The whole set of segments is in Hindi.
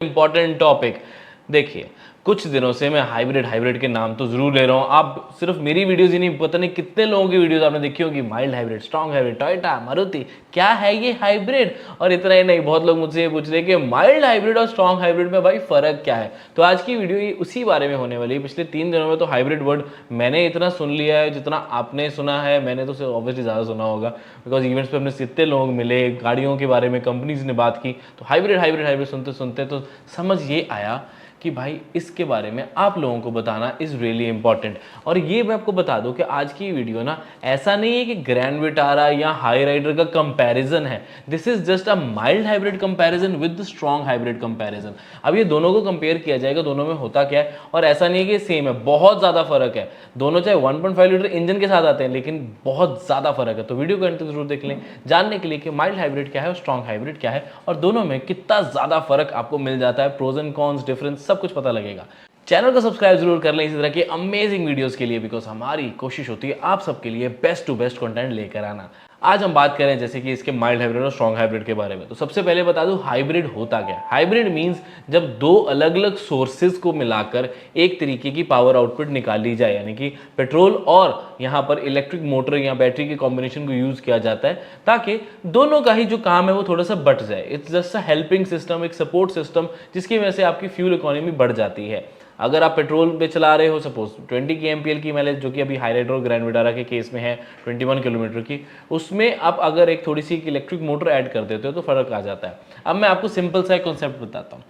Important topic. देखिए, कुछ दिनों से मैं हाइब्रिड के नाम तो जरूर ले रहा हूँ। आप सिर्फ मेरी वीडियोस ही नहीं, पता नहीं कितने लोगों की वीडियोस आपने देखी होगी, mild hybrid, strong hybrid, Toyota, Maruti, क्या है ये हाइब्रिड। और इतना ही नहीं, बहुत लोग मुझसे ये पूछ रहे हैं कि माइल्ड हाइब्रिड और स्ट्रॉन्ग हाइब्रिड में भाई फर्क क्या है। तो आज की वीडियो ये उसी बारे में होने वाली है। पिछले 3 दिनों में तो हाइब्रिड वर्ड मैंने इतना सुन लिया है जितना आपने सुना है, मैंने तो ऑब्वियसली ज़्यादा सुना होगा, बिकॉज इवेंट्स पे अपने कितने लोग मिले, गाड़ियों के बारे में कंपनीज ने बात की, तो हाइब्रिड हाइब्रिड हाइब्रिड सुनते सुनते तो समझ ये आया कि भाई इसके बारे में आप लोगों को बताना इज़ रियली इंपॉर्टेंट। और ये मैं आपको बता दूं कि आज की वीडियो ना ऐसा नहीं है कि ग्रैंड विटारा या हाई राइडर का कंपैरिजन है। This is just a mild hybrid comparison with strong hybrid comparison. अब ये दोनों को कंपेयर किया जाएगा, दोनों में होता क्या है, और ऐसा नहीं है कि सेम है, बहुत ज़्यादा फर्क है। दोनों चाहे 1.5 लीटर इंजन के साथ आते हैं, लेकिन बहुत ज़्यादा फर्क है। तो वीडियो को अंत तक जरूर देख लें जानने के लिए कि माइल्ड हाइब्रिड क्या है और स्ट्रॉन्ग हाइब्रिड क्या है, और दोनों में कितना ज़्यादा फर्क आपको मिल जाता है, प्रोज एंड कॉन्स, डिफरेंस, सब कुछ पता लगेगा। चैनल को सब्सक्राइब जरूर कर लें इसी तरह के अमेजिंग वीडियोस के लिए, बिकॉज हमारी कोशिश होती है आप सबके लिए बेस्ट टू बेस्ट कंटेंट लेकर आना। आज हम बात करें जैसे कि इसके माइल्ड हाइब्रिड और स्ट्रॉन्ग हाइब्रिड के बारे में। तो सबसे पहले बता दूं हाइब्रिड होता क्या है। हाइब्रिड मींस जब दो अलग अलग सोर्सेज को मिलाकर एक तरीके की पावर आउटपुट निकाली जाए, यानी कि पेट्रोल और यहाँ पर इलेक्ट्रिक मोटर या बैटरी के कॉम्बिनेशन को यूज किया जाता है, ताकि दोनों का ही जो काम है वो थोड़ा सा बट जाए। It's just a helping system, एक सपोर्ट सिस्टम, जिसकी वजह से आपकी फ्यूल इकोनॉमी बढ़ जाती है। अगर आप पेट्रोल पे चला रहे हो, सपोज 20 kmpl की माइलेज, जो कि अभी हाई राइडर और ग्रैंड विटारा के केस में है 21 किलोमीटर की, उसमें आप अगर एक थोड़ी सी इलेक्ट्रिक मोटर ऐड कर देते हो तो फर्क आ जाता है। अब मैं आपको सिंपल सा एक कॉन्सेप्ट बताता हूँ।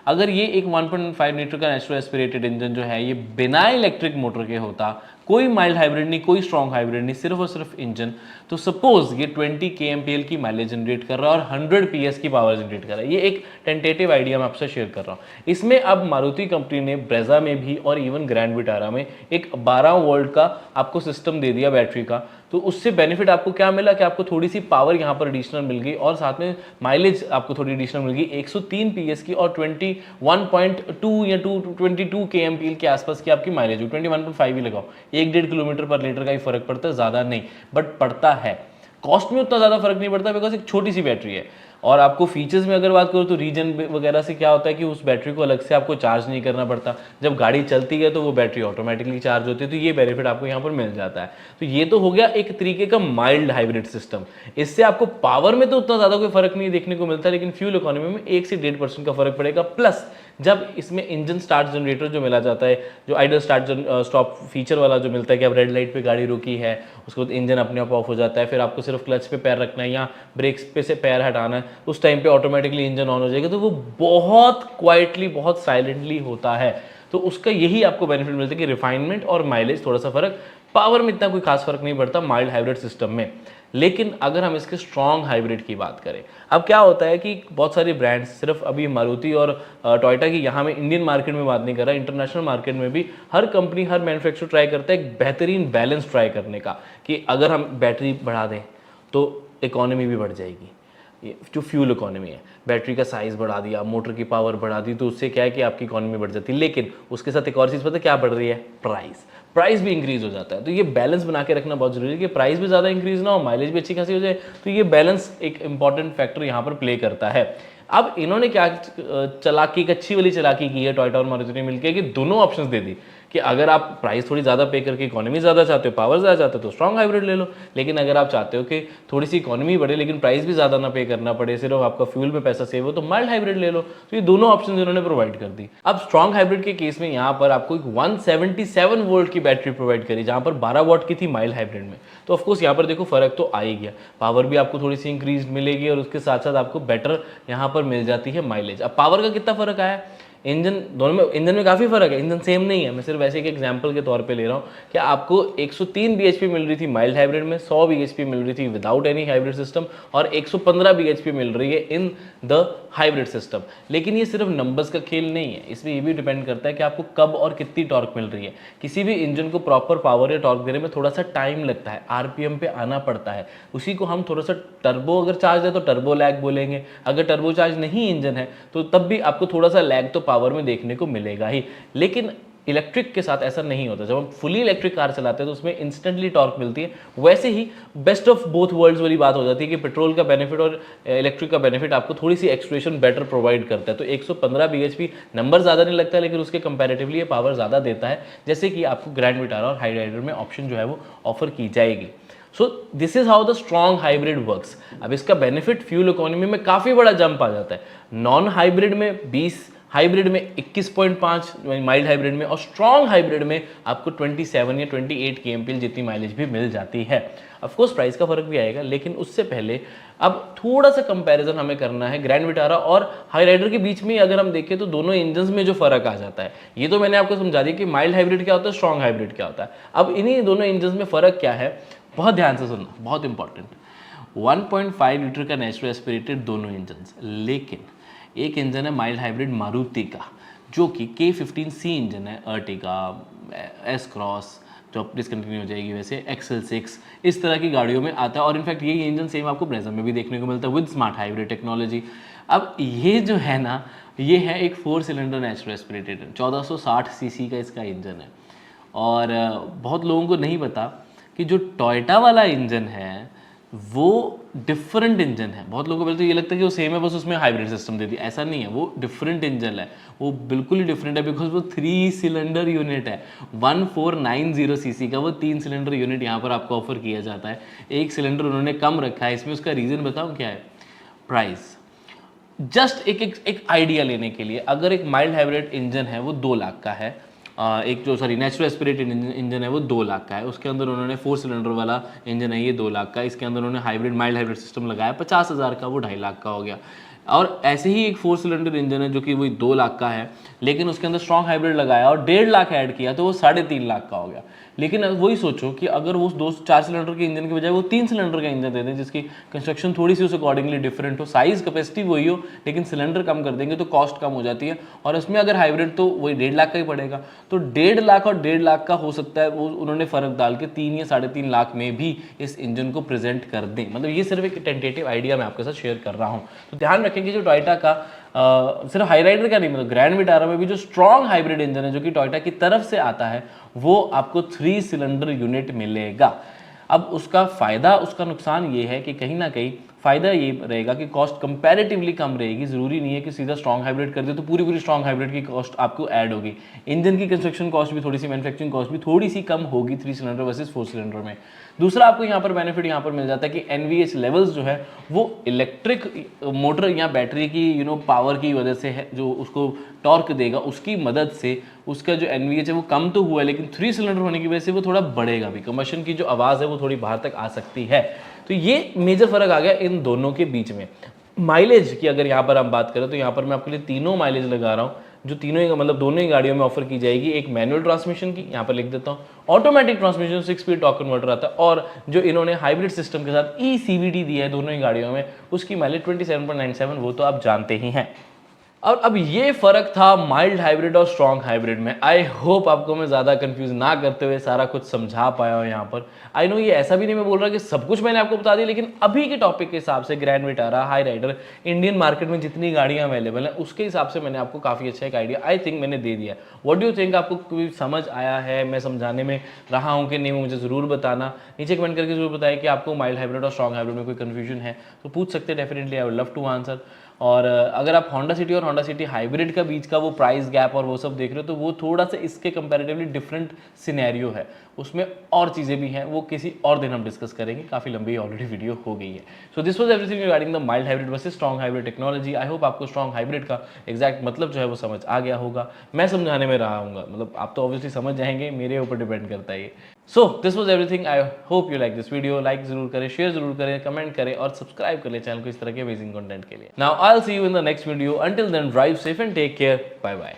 अगर ये एक 1.5 लीटर का नेचुरल एस्पिरेटेड इंजन जो है ये बिना इलेक्ट्रिक मोटर के होता, कोई माइल्ड हाइब्रिड नहीं, कोई स्ट्रॉन्ग हाइब्रिड नहीं, सिर्फ और सिर्फ इंजन, तो सपोज ये 20 kmpl की माइलेज जनरेट कर रहा है और 100 PS की पावर जनरेट कर रहा है। ये एक टेंटेटिव आइडिया मैं आपसे शेयर कर रहा हूँ। इसमें अब मारुति कंपनी ने ब्रेजा में भी और इवन ग्रैंड विटारा में एक 12 वोल्ट का आपको सिस्टम दे दिया बैटरी का। तो उससे बेनिफिट आपको क्या मिला कि आपको थोड़ी सी पावर यहाँ पर एडिशनल मिल गई, और साथ में माइलेज आपको थोड़ी एडिशनल मिल गई 103 PS की, और 21.2 या 22 kmpl के आसपास की आपकी माइलेज हो। 21.5 ही लगाओ, 1-1.5 किलोमीटर पर लीटर का ही फर्क पड़ता है, ज़्यादा नहीं, बट पड़ता है। कॉस्ट में उतना ज़्यादा फर्क नहीं पड़ता, बिकॉज एक छोटी सी बैटरी है। और आपको फीचर्स में अगर बात करो तो रीजन वगैरह से क्या होता है कि उस बैटरी को अलग से आपको चार्ज नहीं करना पड़ता। जब गाड़ी चलती है तो वो बैटरी ऑटोमेटिकली चार्ज होती है, तो ये बेनिफिट आपको यहाँ पर मिल जाता है। तो ये तो हो गया एक तरीके का माइल्ड हाइब्रिड सिस्टम। इससे आपको पावर में तो उतना ज़्यादा कोई फर्क नहीं देखने को मिलता, लेकिन फ्यूल इकोनॉमी में 1 से 1.5% का फर्क पड़ेगा। प्लस जब इसमें इंजन स्टार्ट जनरेटर जो मिला जाता है, जो आइडल स्टार्ट स्टॉप फीचर वाला जो मिलता है कि अब रेड लाइट पे गाड़ी रुकी है, उसके बाद इंजन अपने आप ऑफ हो जाता है, फिर आपको सिर्फ क्लच पे पैर रखना है या ब्रेक्स पे से पैर हटाना है, उस टाइम पे ऑटोमेटिकली इंजन ऑन हो जाएगा। तो वो बहुत क्वाइटली, बहुत साइलेंटली होता है। तो उसका यही आपको बेनिफिट मिलता है कि रिफाइनमेंट और माइलेज थोड़ा सा फर्क, पावर में इतना कोई खास फर्क नहीं पड़ता माइल्ड हाइब्रिड सिस्टम में। लेकिन अगर हम इसके स्ट्रॉन्ग हाइब्रिड की बात करें, अब क्या होता है कि बहुत सारी ब्रांड्स, सिर्फ अभी मारुति और टोयोटा की, यहाँ मैं इंडियन मार्केट में बात नहीं कर रहा, इंटरनेशनल मार्केट में भी हर कंपनी, हर मैन्युफैक्चरर ट्राई करता है एक बेहतरीन बैलेंस ट्राई करने का, कि अगर हम बैटरी बढ़ा दें तो इकोनॉमी भी बढ़ जाएगी। ये जो फ्यूल इकोनॉमी है, बैटरी का साइज़ बढ़ा दिया, मोटर की पावर बढ़ा दी, तो उससे क्या है कि आपकी इकोनॉमी बढ़ जाती है। लेकिन उसके साथ एक और चीज़ पता है क्या बढ़ रही है? प्राइस भी इंक्रीज हो जाता है। तो ये बैलेंस बना के रखना बहुत जरूरी है कि प्राइस भी ज़्यादा इंक्रीज ना हो, माइलेज भी अच्छी खासी हो जाए। तो ये बैलेंस एक इंपॉर्टेंट फैक्टर यहाँ पर प्ले करता है। अब इन्होंने क्या चालाकी, एक अच्छी वाली चालाकी की है टोयोटा और मारुति ने मिलकर, कि दोनों ऑप्शंस दे दी कि अगर आप प्राइस थोड़ी ज़्यादा पे करके इकोनॉमी ज़्यादा चाहते हो, पावर ज़्यादा चाहते हो, तो स्ट्रॉन्ग हाइब्रिड ले लो। लेकिन अगर आप चाहते हो कि थोड़ी सी इकोनॉमी बढ़े लेकिन प्राइस भी ज़्यादा ना पे करना पड़े, सिर्फ आपका फ्यूल में पैसा सेव हो, तो माइल्ड हाइब्रिड ले लो। तो ये दोनों ऑप्शन इन्होंने प्रोवाइड कर दी। अब स्ट्रॉन्ग हाइब्रिड के केस में यहाँ पर आपको एक 177 वोल्ट की बैटरी प्रोवाइड करी, जहाँ पर 12 वॉट की थी माइल्ड हाइब्रिड में। तो ऑफकोर्स यहाँ पर देखो फर्क तो आ ही गया, पावर भी आपको थोड़ी सी इंक्रीज मिलेगी, और उसके साथ साथ आपको बेटर यहाँ पर मिल जाती है माइलेज। अब पावर का कितना फर्क आया? इंजन दोनों में, इंजन में काफ़ी फर्क है, इंजन सेम नहीं है। मैं सिर्फ ऐसे एक एग्जांपल के तौर पे ले रहा हूँ कि आपको 103 bhp मिल रही थी माइल्ड हाइब्रिड में, 100 bhp मिल रही थी विदाउट एनी हाइब्रिड सिस्टम, और 115 bhp मिल रही है इन द हाइब्रिड सिस्टम। लेकिन ये सिर्फ नंबर्स का खेल नहीं है, इसमें ये भी डिपेंड करता है कि आपको कब और कितनी टॉर्क मिल रही है। किसी भी इंजन को प्रॉपर पावर या टॉर्क देने में थोड़ा सा टाइम लगता है, आरपीएम पे आना पड़ता है। उसी को हम थोड़ा सा टर्बो, अगर चार्ज है तो टर्बो लैग बोलेंगे, अगर टर्बो चार्ज नहीं इंजन है तो तब भी आपको थोड़ा सा लैग तो पावर में देखने को मिलेगा ही। लेकिन इलेक्ट्रिक के साथ ऐसा नहीं होता। जब हम फुली इलेक्ट्रिक कार चलाते हैं तो उसमें इंस्टेंटली टॉर्क मिलती है। वैसे ही बेस्ट ऑफ बोथ वर्ल्ड्स वाली बात हो जाती है कि पेट्रोल का बेनिफिट और इलेक्ट्रिक का बेनिफिट आपको थोड़ी सी एक्सट्रेशन बेटर प्रोवाइड करता है। तो 115 bhp नंबर ज़्यादा नहीं लगता, लेकिन उसके कंपैरेटिवली ये पावर ज़्यादा देता है, जैसे कि आपको ग्रैंड विटारा और हाई राइडर में ऑप्शन जो है वो ऑफर की जाएगी। So this is how the strong hybrid works. अब इसका बेनिफिट फ्यूल इकोनॉमी में काफ़ी बड़ा जंप आ जाता है। नॉन हाइब्रिड में 20, हाइब्रिड में 21.5 माइल्ड हाइब्रिड में, और स्ट्रॉन्ग हाइब्रिड में आपको 27 या 28 kmpl जितनी माइलेज भी मिल जाती है। ऑफ कोर्स प्राइस का फर्क भी आएगा, लेकिन उससे पहले अब थोड़ा सा कंपैरिजन हमें करना है ग्रैंड विटारा और हाई राइडर के बीच में। अगर हम देखें तो दोनों इंजन्स में जो फर्क आ जाता है, ये तो मैंने आपको समझा दिया कि माइल्ड हाइब्रिड क्या होता है, स्ट्रॉन्ग हाइब्रिड क्या होता है। अब इन्हीं दोनों इंजन्स में फर्क क्या है, बहुत ध्यान से सुनना, बहुत इंपॉर्टेंट। 1.5 लीटर का नेचुरल एस्पिरेटेड दोनों इंजन्स, लेकिन एक इंजन है माइल्ड हाइब्रिड मारुति का, जो कि K15C इंजन है, अर्टिगा, एस क्रॉस जो अब डिसकंटिन्यू हो जाएगी, वैसे XL6, इस तरह की गाड़ियों में आता है। और इनफैक्ट यही इंजन सेम आपको ब्रेजा में भी देखने को मिलता है विद स्मार्ट हाइब्रिड टेक्नोलॉजी। अब ये जो है ना, ये है एक 4 सिलेंडर नेचुरल एस्पिरेटेड, 1460 सीसी का इसका इंजन है। और बहुत लोगों को नहीं पता कि जो टोयोटा वाला इंजन है वो डिफरेंट इंजन है। बहुत लोगों को पहले तो ये लगता है कि वो सेम है, बस उसमें हाइब्रिड सिस्टम दे दिया। ऐसा नहीं है, वो डिफरेंट इंजन है, वो बिल्कुल ही डिफरेंट है, बिकॉज वो 3 सिलेंडर यूनिट है। 1490 सीसी का वो 3 सिलेंडर यूनिट यहाँ पर आपको ऑफर किया जाता है। एक सिलेंडर उन्होंने कम रखा है इसमें, उसका रीज़न बताऊँ क्या है, प्राइस। जस्ट एक आइडिया लेने के लिए, अगर एक माइल्ड हाइब्रिड इंजन है वो 2 लाख का है, एक जो नेचुरल एस्पिरेटेड इंजन है वो 2 लाख का है, उसके अंदर उन्होंने 4 सिलेंडर वाला इंजन है ये 2 लाख का, इसके अंदर उन्होंने हाइब्रिड माइल्ड हाइब्रिड सिस्टम लगाया 50,000 का, वो 2.5 लाख का हो गया। और ऐसे ही एक 4 सिलेंडर इंजन है जो कि वही 2 लाख का है, लेकिन उसके अंदर स्ट्रॉन्ग हाइब्रिड लगाया और 1.5 लाख ऐड किया तो वो 3.5 लाख का हो गया। लेकिन वही सोचो कि अगर वो 4 सिलेंडर के इंजन के बजाय वो 3 सिलेंडर का इंजन दे दें, जिसकी कंस्ट्रक्शन थोड़ी सी उस अकॉर्डिंगली डिफरेंट हो, साइज कैपेसिटी वही हो, लेकिन सिलेंडर कम कर देंगे तो कॉस्ट कम हो जाती है। और इसमें अगर हाइब्रिड तो वही 1.5 लाख का ही पड़ेगा, तो 1.5 लाख और 1.5 लाख का हो सकता है वो उन्होंने फ़र्क डाल के 3 या 3.5 लाख में भी इस इंजन को प्रेजेंट कर दें। मतलब ये सिर्फ एक टेंटेटिव आइडिया मैं आपके साथ शेयर कर रहा हूँ। तो ध्यान रखें कि जो टोयोटा का सिर्फ हाई राइडर का नहीं, मतलब ग्रैंड विटारा में भी जो स्ट्रॉन्ग हाइब्रिड इंजन है जो कि टोयोटा की तरफ से आता है, वो आपको 3 सिलेंडर यूनिट मिलेगा। अब उसका फ़ायदा, उसका नुकसान ये है कि कहीं ना कहीं फ़ायदा ये रहेगा कि कॉस्ट कंपैरेटिवली कम रहेगी। ज़रूरी नहीं है कि सीधा स्ट्रॉन्ग हाइब्रिड कर दे तो पूरी स्ट्रॉन्ग हाइब्रिड की कॉस्ट आपको ऐड होगी। इंजन की कंस्ट्रक्शन कॉस्ट भी थोड़ी सी, मैन्युफैक्चरिंग कॉस्ट भी थोड़ी सी कम होगी 3 सिलेंडर वर्सेस 4 सिलेंडर में। दूसरा आपको यहाँ पर बेनिफिट यहाँ पर मिल जाता है कि NVH लेवल्स जो है वो इलेक्ट्रिक मोटर या बैटरी की पावर की वजह से है, जो उसको टॉर्क देगा उसकी मदद से उसका जो NVH है वो कम तो हुआ है, लेकिन 3 सिलेंडर होने की वजह से वो थोड़ा बढ़ेगा भी। कंबशन की जो आवाज़ है वो थोड़ी बाहर तक आ सकती है। तो ये मेजर फर्क आ गया इन दोनों के बीच में। माइलेज की अगर यहाँ पर हम बात करें तो यहाँ पर मैं आपके लिए तीनों माइलेज लगा रहा हूँ, जो तीनों ही मतलब दोनों ही गाड़ियों में ऑफर की जाएगी। एक मैनुअल ट्रांसमिशन की, यहाँ पर लिख देता हूँ, automatic transmission 6 speed torque converter आता है, और जो इन्होंने हाइब्रिड सिस्टम के साथ ECVT दिया है दोनों ही गाड़ियों में, उसकी माइलेज 27.97, वो तो आप जानते ही हैं। और अब ये फर्क था माइल्ड हाइब्रिड और स्ट्रॉन्ग हाइब्रिड में। आई होप आपको मैं ज़्यादा कंफ्यूज ना करते हुए सारा कुछ समझा पाया हूँ यहाँ पर। आई नो ये ऐसा भी नहीं मैं बोल रहा कि सब कुछ मैंने आपको बता दिया, लेकिन अभी के टॉपिक के हिसाब से Grand Vitara, Hyryder, Indian market में जितनी गाड़ियाँ अवेलेबल हैं उसके हिसाब से मैंने आपको काफ़ी अच्छा एक आइडिया आई थिंक मैंने दे दिया। व्हाट डू यू थिंक, आपको कोई समझ आया है, मैं समझाने में रहा हूँ कि नहीं, मुझे ज़रूर बताना, नीचे कमेंट करके जरूर बताएं कि आपको माइल्ड हाइब्रिड और स्ट्रॉन्ग हाइब्रिड में कोई कन्फ्यूजन है तो पूछ सकते हैं, definitely I would love to answer. और अगर आप होंडा सिटी और होंडा सिटी हाइब्रिड का बीच का वो प्राइस गैप और वो सब देख रहे हो तो वो थोड़ा सा इसके कंपैरेटिवली डिफरेंट सिनेरियो है, उसमें और चीज़ें भी हैं, वो किसी और दिन हम डिस्कस करेंगे, काफ़ी लंबी ऑलरेडी वीडियो हो गई है। So this was everything regarding the mild hybrid versus strong hybrid technology. I hope आपको स्ट्रॉन्ग हाइब्रिड का एक्जैक्ट मतलब जो है वो समझ आ गया होगा, मैं समझाने में रहा हूँ, मतलब आप तो ऑब्वियसली समझ जाएंगे, मेरे ऊपर डिपेंड करता है ये। So this was everything, I hope you like this video. Like जरूर करें, शेयर जरूर करें, कमेंट करें और सब्सक्राइब कर ले चैनल को इस तरह के अमेजिंग कंटेंट के लिए। Now I will see you in the next video, until then drive safe and take care, bye bye.